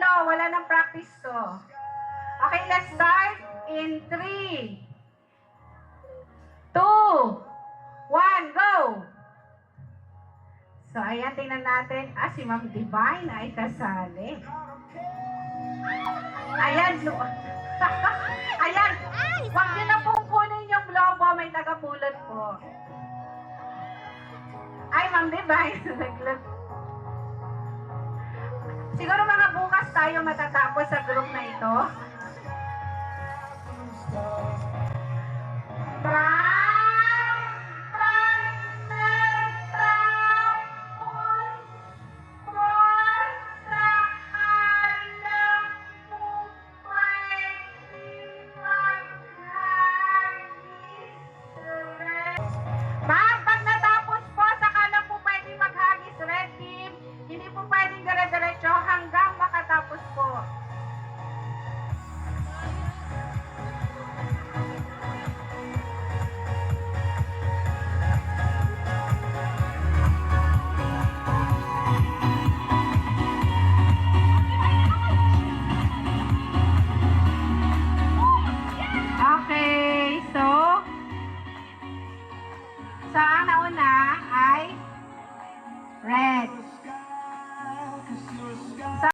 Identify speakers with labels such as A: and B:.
A: tatlo, wala nang practice to. Okay, let's start in 3, 2, 1, go! So, ayan, tingnan natin. Si Ma'am Divine ay kasali. Ayan, ayan, huwag nyo na pong kunin yung globo, may tagapulot po. Ay, Ma'am Divine, siguro mga bukas tayo matatapos sa group na ito. Ma'am, pag natapos po, saka na po pwedeng maghagis, red team. Hindi po pwedeng dire-diretso hanggang makatapos po.